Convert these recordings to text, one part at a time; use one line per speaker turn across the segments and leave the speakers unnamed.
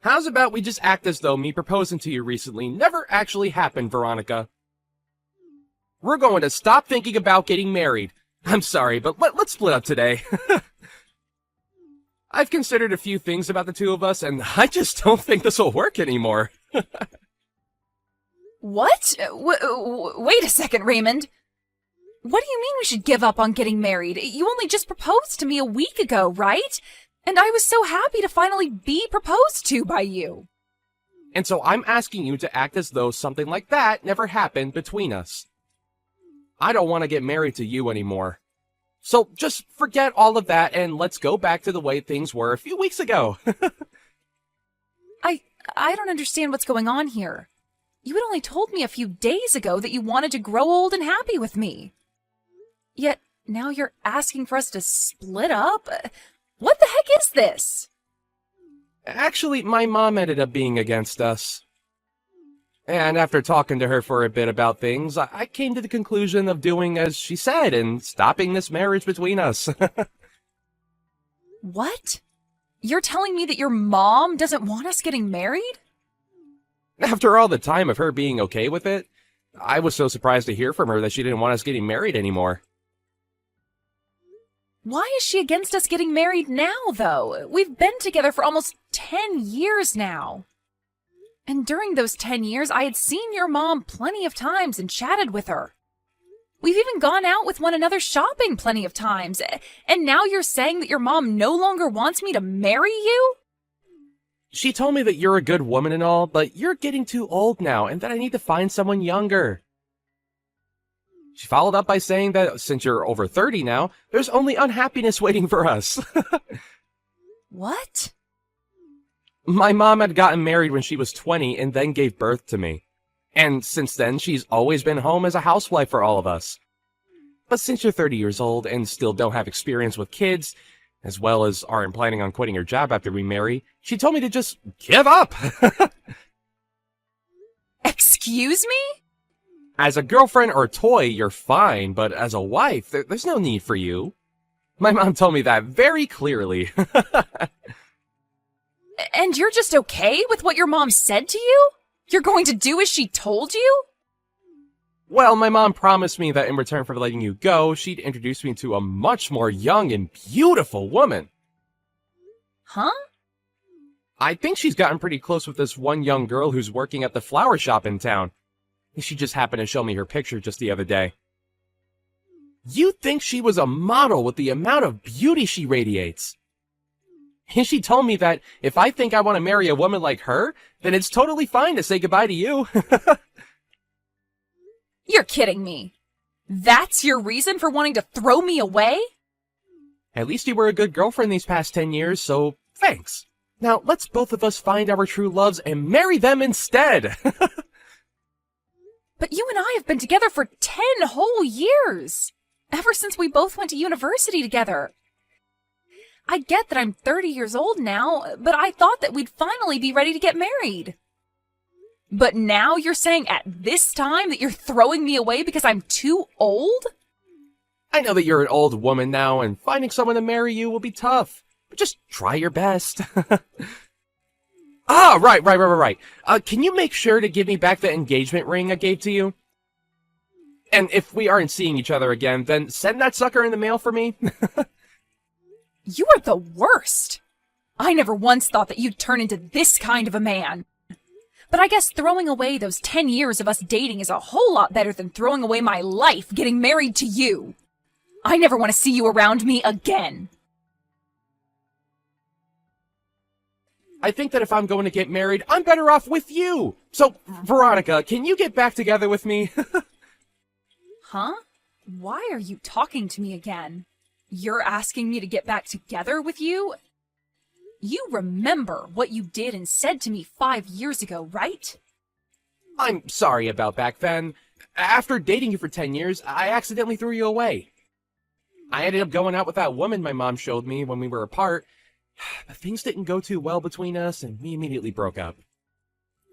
How's about we just act as though me proposing to you recently never actually happened, Veronica? We're going to stop thinking about getting married. I'm sorry, but let's split up today. I've considered a few things about the two of us, and I just don't think this will work anymore.
What? Wait a second, Raymond. What do you mean we should give up on getting married? You only just proposed to me a week ago, right? And I was so happy to finally be proposed to by you.
And so I'm asking you to act as though something like that never happened between us. I don't want to get married to you anymore. So just forget all of that and let's go back to the way things were a few weeks ago.
I don't understand what's going on here. You had only told me a few days ago that you wanted to grow old and happy with me. Yet now you're asking for us to split up? What the heck is this?
Actually, my mom ended up being against us. And after talking to her for a bit about things, I came to the conclusion of doing as she said and stopping this marriage between us.
What? You're telling me that your mom doesn't want us getting married?
After all the time of her being okay with it, I was so surprised to hear from her that she didn't want us getting married anymore.
Why is she against us getting married now, though? We've been together for almost 10 years now. And during those 10 years, I had seen your mom plenty of times and chatted with her. We've even gone out with one another shopping plenty of times. And now you're saying that your mom no longer wants me to marry you?
She told me that you're a good woman and all, but you're getting too old now and that I need to find someone younger. She followed up by saying that since you're over 30 now, there's only unhappiness waiting for us.
What?
My mom had gotten married when she was 20 and then gave birth to me. And since then, she's always been home as a housewife for all of us. But since you're 30 years old and still don't have experience with kids, as well as aren't planning on quitting your job after we marry, she told me to just give up.
Excuse me?
As a girlfriend or toy, you're fine, but as a wife, there's no need for you. My mom told me that very clearly.
And you're just okay with what your mom said to you? You're going to do as she told you?
Well, my mom promised me that in return for letting you go, she'd introduce me to a much more young and beautiful woman.
Huh?
I think she's gotten pretty close with this one young girl who's working at the flower shop in town. She just happened to show me her picture just the other day. You'd think she was a model with the amount of beauty she radiates. And she told me that if I think I want to marry a woman like her, then it's totally fine to say goodbye to you.
You're kidding me. That's your reason for wanting to throw me away?
At least you were a good girlfriend these past 10 years, so thanks. Now let's both of us find our true loves and marry them instead.
But you and I have been together for 10 whole years. Ever since we both went to university together. I get that I'm 30 years old now, but I thought that we'd finally be ready to get married. But now you're saying at this time that you're throwing me away because I'm too old?
I know that you're an old woman now, and finding someone to marry you will be tough. But just try your best. Ah, right. Can you make sure to give me back the engagement ring I gave to you? And if we aren't seeing each other again, then send that sucker in the mail for me.
You are the worst. I never once thought that you'd turn into this kind of a man. But I guess throwing away those 10 years of us dating is a whole lot better than throwing away my life getting married to you. I never want to see you around me again.
I think that if I'm going to get married, I'm better off with you. So, Veronica, can you get back together with me?
Huh? Why are you talking to me again? You're asking me to get back together with you? You remember what you did and said to me 5 years ago, right?
I'm sorry about back then. After dating you for 10 years, I accidentally threw you away. I ended up going out with that woman my mom showed me when we were apart. But things didn't go too well between us, and we immediately broke up.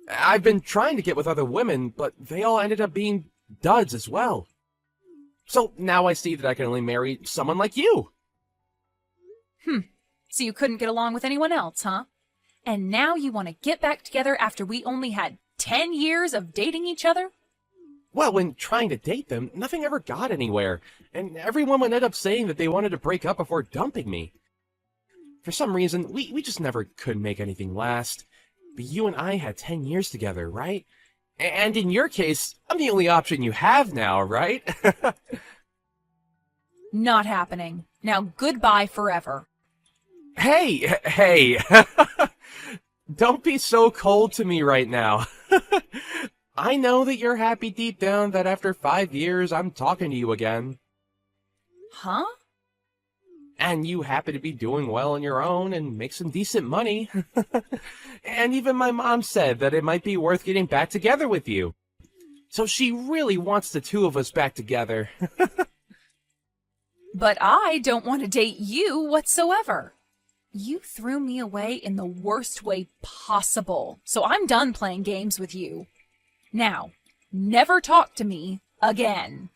I've been trying to get with other women, but they all ended up being duds as well. So now I see that I can only marry someone like you.
So you couldn't get along with anyone else, huh? And now you want to get back together after we only had 10 years of dating each other?
Well, when trying to date them, nothing ever got anywhere, and everyone would end up saying that they wanted to break up before dumping me. For some reason, we just never could make anything last. But you and I had 10 years together, right? And in your case, I'm the only option you have now, right?
Not happening. Now goodbye forever.
Hey! Don't be so cold to me right now. I know that you're happy deep down that after 5 years I'm talking to you again.
Huh?
And you happen to be doing well on your own and make some decent money. And even my mom said that it might be worth getting back together with you. So she really wants the two of us back together.
But I don't want to date you whatsoever. You threw me away in the worst way possible, so I'm done playing games with you. Now, never talk to me again.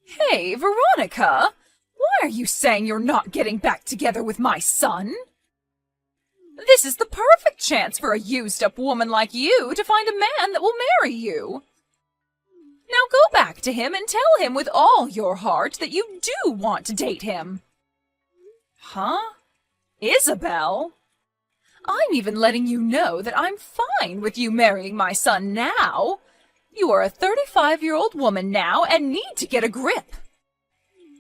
Hey, Veronica! Why are you saying you're not getting back together with my son? This is the perfect chance for a used-up woman like you to find a man that will marry you. Now go back to him and tell him with all your heart that you do want to date him. Huh? Isabel? I'm even letting you know that I'm fine with you marrying my son now. You are a 35-year-old woman now and need to get a grip.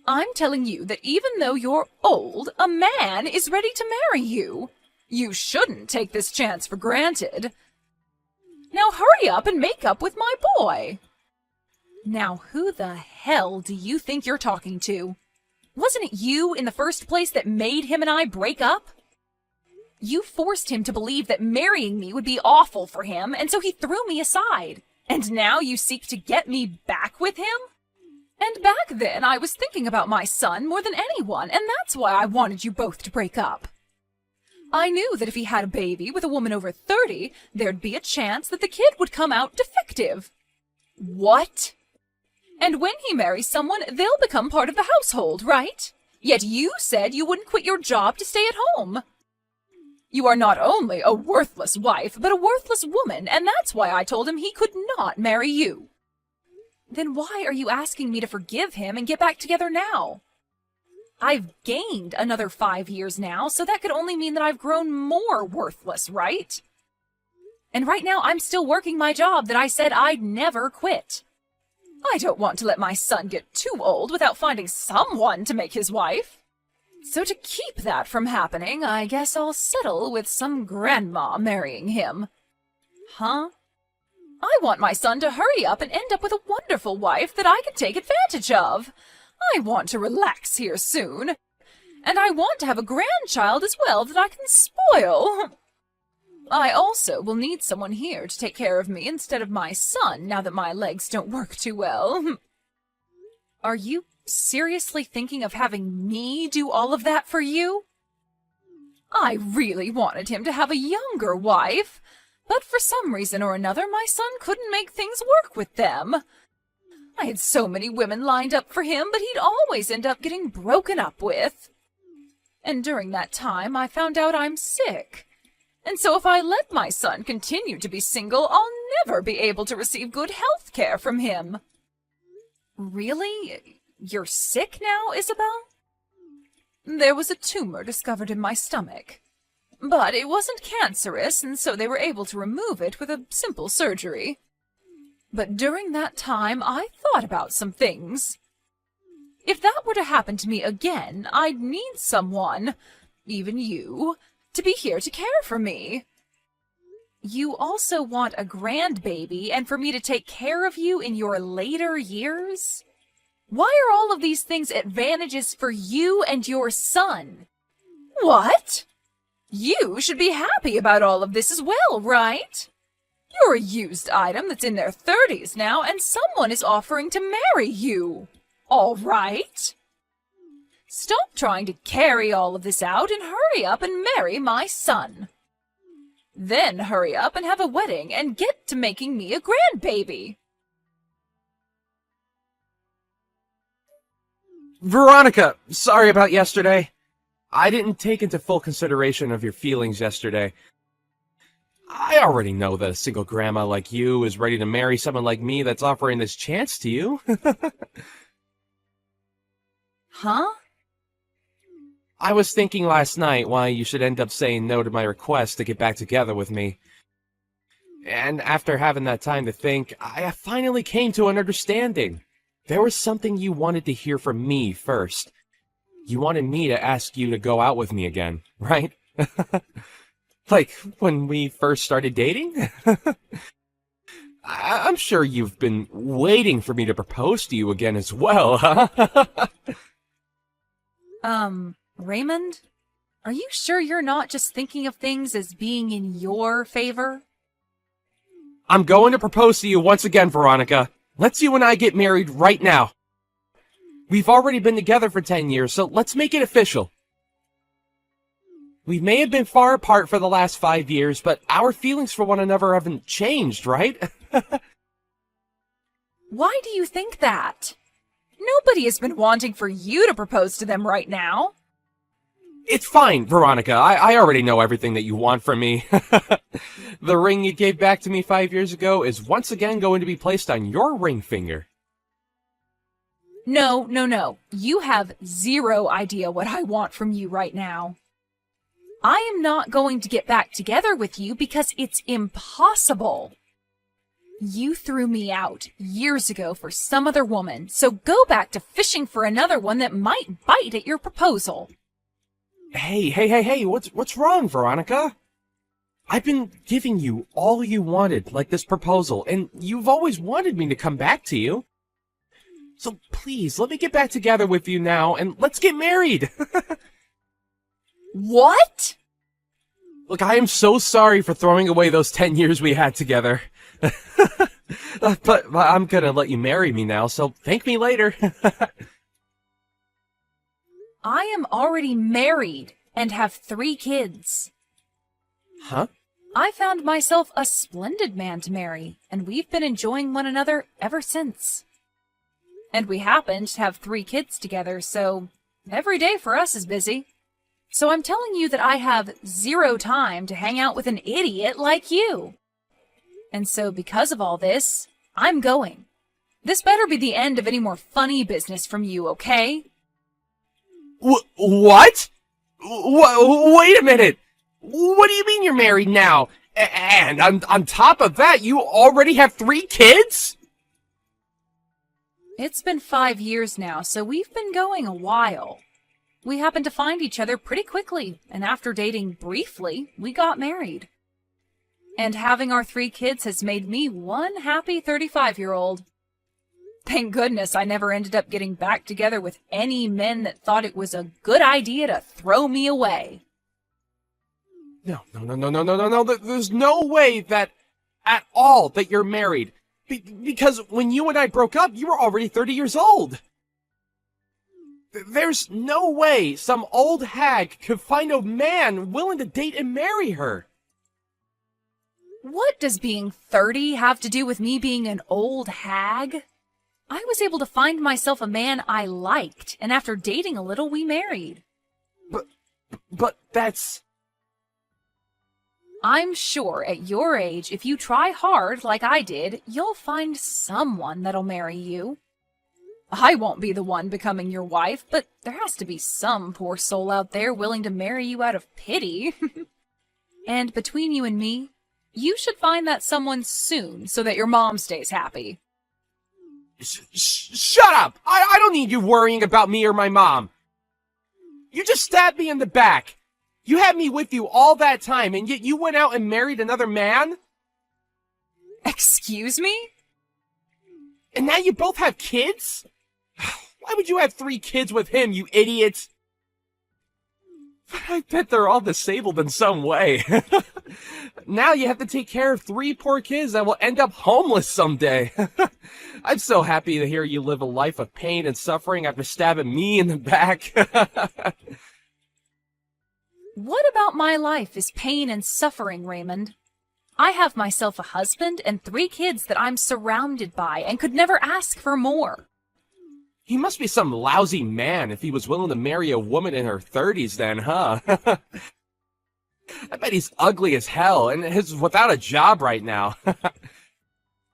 I'm telling you that even though you're old, a man is ready to marry you. You shouldn't take this chance for granted. Now hurry up and make up with my boy. Now who the hell do you think you're talking to? Wasn't it you in the first place that made him and I break up? You forced him to believe that marrying me would be awful for him, and so he threw me aside. And now you seek to get me back with him? And back then I was thinking about my son more than anyone, and that's why I wanted you both to break up. I knew that if he had a baby with a woman over 30, there'd be a chance that the kid would come out defective. What? And when he marries someone, they'll become part of the household, right? Yet you said you wouldn't quit your job to stay at home. You are not only a worthless wife, but a worthless woman, and that's why I told him he could not marry you. Then why are you asking me to forgive him and get back together now? I've gained another 5 years now, so that could only mean that I've grown more worthless, right? And right now I'm still working my job that I said I'd never quit. I don't want to let my son get too old without finding someone to make his wife. So to keep that from happening, I guess I'll settle with some grandma marrying him. Huh? I want my son to hurry up and end up with a wonderful wife that I can take advantage of. I want to relax here soon. And I want to have a grandchild as well that I can spoil. I also will need someone here to take care of me instead of my son now that my legs don't work too well. Are you seriously thinking of having me do all of that for you? I really wanted him to have a younger wife, but for some reason or another my son couldn't make things work with them. I had so many women lined up for him, but he'd always end up getting broken up with. And during that time I found out I'm sick. And so if I let my son continue to be single, I'll never be able to receive good health care from him. Really? You're sick now, Isabel? There was a tumor discovered in my stomach. But it wasn't cancerous, and so they were able to remove it with a simple surgery. But during that time, I thought about some things. If that were to happen to me again, I'd need someone, even you, to be here to care for me. You also want a grandbaby and for me to take care of you in your later years? Why are all of these things advantages for you and your son? What? You should be happy about all of this as well, right? You're a used item that's in their 30s now, and someone is offering to marry you. All right? Stop trying to carry all of this out and hurry up and marry my son. Then hurry up and have a wedding and get to making me a grandbaby.
Veronica, sorry about yesterday. I didn't take into full consideration of your feelings yesterday. I already know that a single grandma like you is ready to marry someone like me that's offering this chance to you.
Huh?
I was thinking last night why you should end up saying no to my request to get back together with me. And after having that time to think, I finally came to an understanding. There was something you wanted to hear from me first. You wanted me to ask you to go out with me again, right? Like when we first started dating? I'm sure you've been waiting for me to propose to you again as well, huh?
Raymond? Are you sure you're not just thinking of things as being in your favor?
I'm going to propose to you once again, Veronica. Let's you and I get married right now. We've already been together for 10 years, so let's make it official. We may have been far apart for the last 5 years, but our feelings for one another haven't changed, right?
Why do you think that? Nobody has been wanting for you to propose to them right now.
It's fine, Veronica. I already know everything that you want from me. The ring you gave back to me 5 years ago is once again going to be placed on your ring finger.
No. You have zero idea what I want from you right now. I am not going to get back together with you because it's impossible. You threw me out years ago for some other woman, so go back to fishing for another one that might bite at your proposal.
Hey, what's wrong, Veronica? I've been giving you all you wanted, like this proposal, and you've always wanted me to come back to you. So please, let me get back together with you now, and let's get married.
What?
Look, I am so sorry for throwing away those 10 years we had together. But I'm gonna let you marry me now, so thank me later.
I am already married and have 3 kids.
Huh?
I found myself a splendid man to marry, and we've been enjoying one another ever since. And we happen to have 3 kids together, so every day for us is busy. So I'm telling you that I have zero time to hang out with an idiot like you. And so because of all this, I'm going. This better be the end of any more funny business from you, okay?
What? Wait a minute! What do you mean you're married now? And on top of that, you already have 3 kids?
It's been 5 years now, so we've been going a while. We happened to find each other pretty quickly, and after dating briefly, we got married. And having our 3 kids has made me one happy 35-year-old. Thank goodness I never ended up getting back together with any men that thought it was a good idea to throw me away.
No. There's no way that at all that you're married. Because when you and I broke up, you were already 30 years old. There's no way some old hag could find a man willing to date and marry her.
What does being 30 have to do with me being an old hag? I was able to find myself a man I liked, and after dating a little, we married.
But that's...
I'm sure at your age, if you try hard like I did, you'll find someone that'll marry you. I won't be the one becoming your wife, but there has to be some poor soul out there willing to marry you out of pity. And between you and me, you should find that someone soon so that your mom stays happy.
Shut up! I don't need you worrying about me or my mom. You just stabbed me in the back. You had me with you all that time, and yet you went out and married another man?
Excuse me?
And now you both have kids? Why would you have 3 kids with him, you idiot? I bet they're all disabled in some way. Now you have to take care of 3 poor kids that will end up homeless someday. I'm so happy to hear you live a life of pain and suffering after stabbing me in the back.
What about my life is pain and suffering, Raymond? I have myself a husband and 3 kids that I'm surrounded by and could never ask for more.
He must be some lousy man if he was willing to marry a woman in her 30s then, huh? I bet he's ugly as hell and is without a job right now.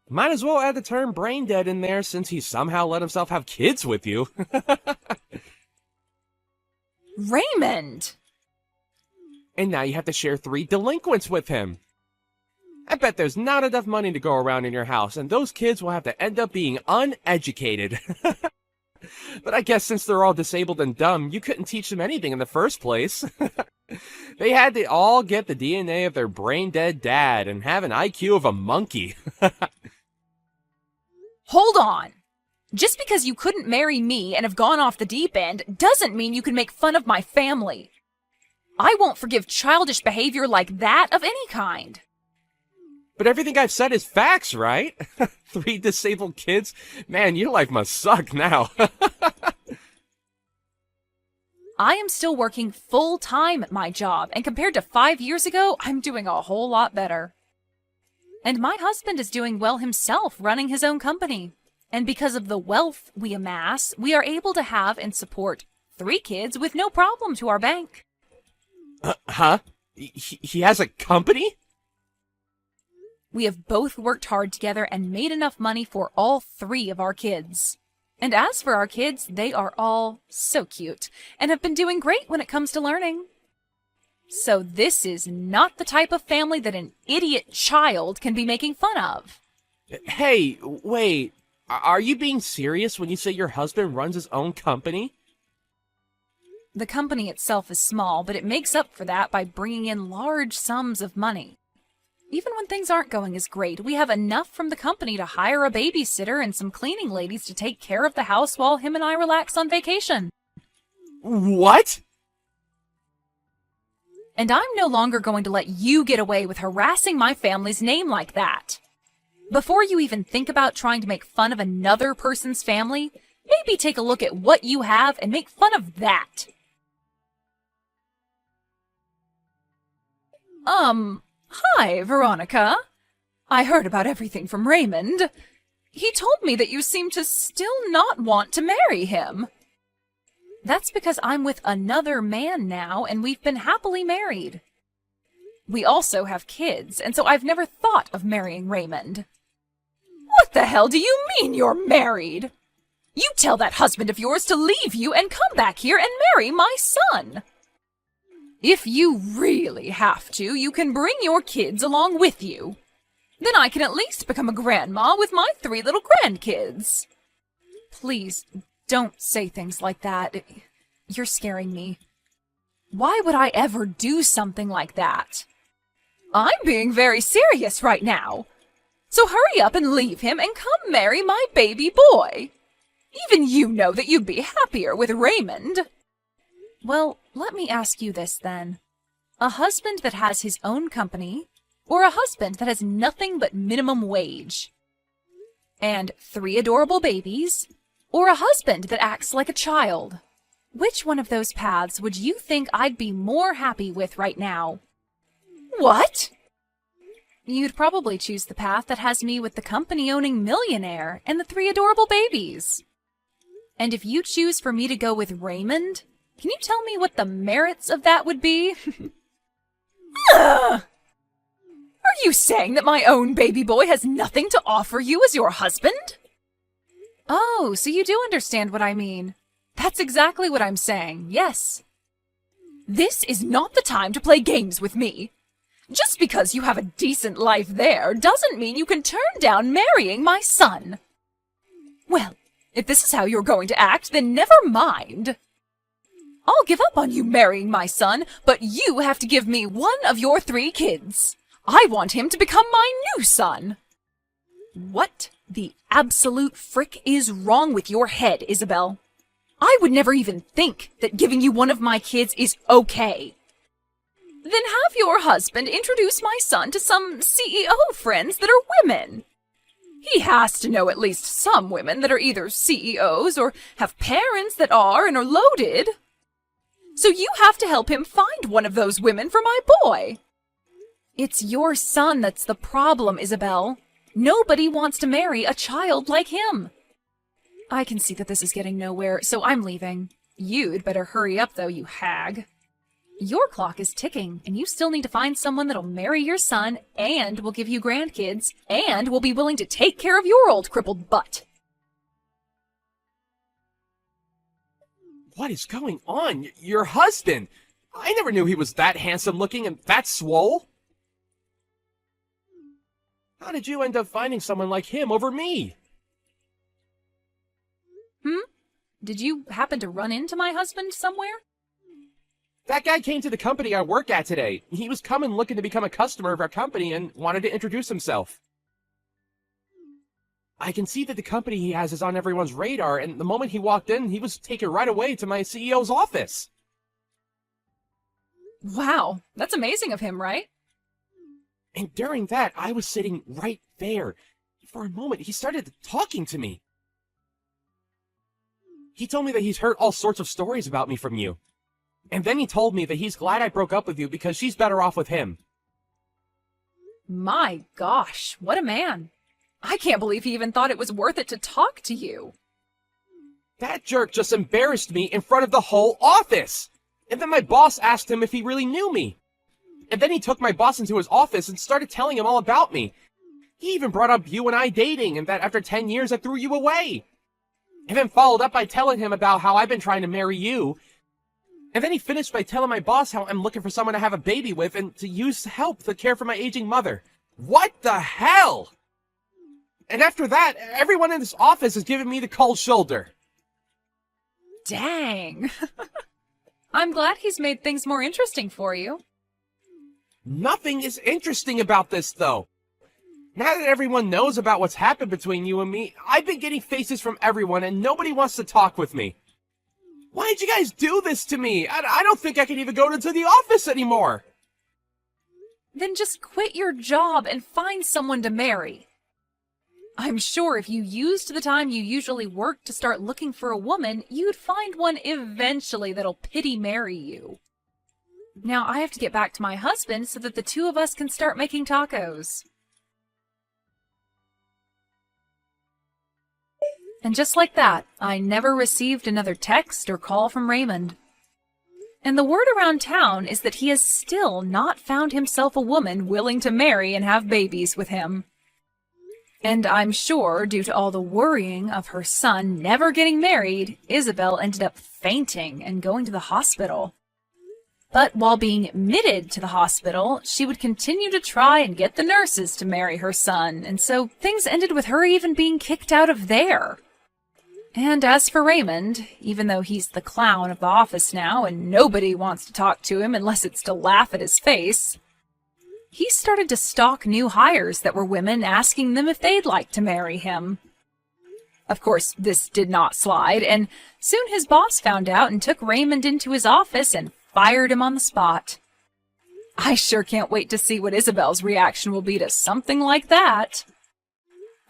Might as well add the term brain dead in there since he somehow let himself have kids with you.
Raymond!
And now you have to share 3 delinquents with him. I bet there's not enough money to go around in your house, and those kids will have to end up being uneducated. But I guess since they're all disabled and dumb, you couldn't teach them anything in the first place. They had to all get the DNA of their brain-dead dad and have an IQ of a monkey.
Hold on! Just because you couldn't marry me and have gone off the deep end doesn't mean you can make fun of my family. I won't forgive childish behavior like that of any kind.
But everything I've said is facts, right? 3 disabled kids? Man, your life must suck now.
I am still working full-time at my job, and compared to 5 years ago, I'm doing a whole lot better. And my husband is doing well himself, running his own company. And because of the wealth we amass, we are able to have and support 3 kids with no problem to our bank.
Huh? He has a company?
We have both worked hard together and made enough money for all 3 of our kids. And as for our kids, they are all so cute and have been doing great when it comes to learning. So this is not the type of family that an idiot child can be making fun of.
Hey, wait. Are you being serious when you say your husband runs his own company?
The company itself is small, but it makes up for that by bringing in large sums of money. Even when things aren't going as great, we have enough from the company to hire a babysitter and some cleaning ladies to take care of the house while him and I relax on vacation.
What?
And I'm no longer going to let you get away with harassing my family's name like that. Before you even think about trying to make fun of another person's family, maybe take a look at what you have and make fun of that. Hi, Veronica. I heard about everything from Raymond. He told me that you seem to still not want to marry him. That's because I'm with another man now, and we've been happily married. We also have kids, and so I've never thought of marrying Raymond. What the hell do you mean you're married? You tell that husband of yours to leave you and come back here and marry my son. If you really have to, you can bring your kids along with you. Then I can at least become a grandma with my 3 little grandkids. Please, don't say things like that. You're scaring me. Why would I ever do something like that? I'm being very serious right now. So hurry up and leave him and come marry my baby boy. Even you know that you'd be happier with Raymond. Well, let me ask you this then. A husband that has his own company, or a husband that has nothing but minimum wage? And 3 adorable babies, or a husband that acts like a child? Which one of those paths would you think I'd be more happy with right now? What? You'd probably choose the path that has me with the company-owning millionaire and the 3 adorable babies. And if you choose for me to go with Raymond, can you tell me what the merits of that would be? Ugh! Are you saying that my own baby boy has nothing to offer you as your husband? Oh, so you do understand what I mean. That's exactly what I'm saying, yes. This is not the time to play games with me. Just because you have a decent life there doesn't mean you can turn down marrying my son. Well, if this is how you're going to act, then never mind. I'll give up on you marrying my son, but you have to give me 1 of your 3 kids. I want him to become my new son. What the absolute frick is wrong with your head, Isabel? I would never even think that giving you 1 of my kids is okay. Then have your husband introduce my son to some CEO friends that are women. He has to know at least some women that are either CEOs or have parents that are and are loaded. So you have to help him find one of those women for my boy. It's your son that's the problem, Isabel. Nobody wants to marry a child like him. I can see that this is getting nowhere, so I'm leaving. You'd better hurry up, though, you hag. Your clock is ticking, and you still need to find someone that'll marry your son, and will give you grandkids, and will be willing to take care of your old crippled butt.
What is going on? Your husband? I never knew he was that handsome looking and that swole. How did you end up finding someone like him over me?
Did you happen to run into my husband somewhere?
That guy came to the company I work at today. He was coming looking to become a customer of our company and wanted to introduce himself. I can see that the company he has is on everyone's radar, and the moment he walked in, he was taken right away to my CEO's office.
Wow, that's amazing of him, right?
And during that, I was sitting right there. For a moment, he started talking to me. He told me that he's heard all sorts of stories about me from you. And then he told me that he's glad I broke up with you because she's better off with him.
My gosh, what a man. I can't believe he even thought it was worth it to talk to you.
That jerk just embarrassed me in front of the whole office. And then my boss asked him if he really knew me. And then he took my boss into his office and started telling him all about me. He even brought up you and I dating and that after 10 years I threw you away. And then followed up by telling him about how I've been trying to marry you. And then he finished by telling my boss how I'm looking for someone to have a baby with and to use to help to care for my aging mother. What the hell? And after that, everyone in this office is giving me the cold shoulder.
Dang. I'm glad he's made things more interesting for you.
Nothing is interesting about this, though. Now that everyone knows about what's happened between you and me, I've been getting faces from everyone and nobody wants to talk with me. Why did you guys do this to me? I don't think I can even go into the office anymore.
Then just quit your job and find someone to marry. I'm sure if you used the time you usually work to start looking for a woman, you'd find one eventually that'll pity marry you. Now I have to get back to my husband so that the two of us can start making tacos. And just like that, I never received another text or call from Raymond. And the word around town is that he has still not found himself a woman willing to marry and have babies with him. And I'm sure, due to all the worrying of her son never getting married, Isabel ended up fainting and going to the hospital. But while being admitted to the hospital, she would continue to try and get the nurses to marry her son, and so things ended with her even being kicked out of there. And as for Raymond, even though he's the clown of the office now and nobody wants to talk to him unless it's to laugh at his face, he started to stalk new hires that were women asking them if they'd like to marry him. Of course, this did not slide, and soon his boss found out and took Raymond into his office and fired him on the spot. I sure can't wait to see what Isabel's reaction will be to something like that.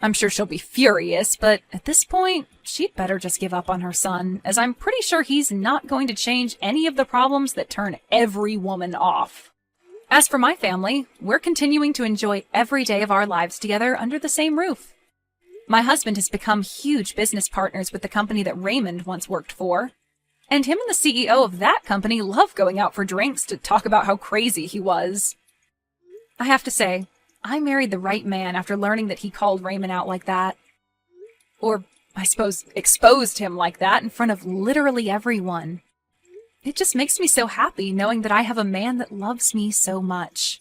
I'm sure she'll be furious, but at this point, she'd better just give up on her son, as I'm pretty sure he's not going to change any of the problems that turn every woman off. As for my family, we're continuing to enjoy every day of our lives together under the same roof. My husband has become huge business partners with the company that Raymond once worked for, and him and the CEO of that company love going out for drinks to talk about how crazy he was. I have to say, I married the right man after learning that he called Raymond out like that. Or, I suppose, exposed him like that in front of literally everyone. It just makes me so happy knowing that I have a man that loves me so much.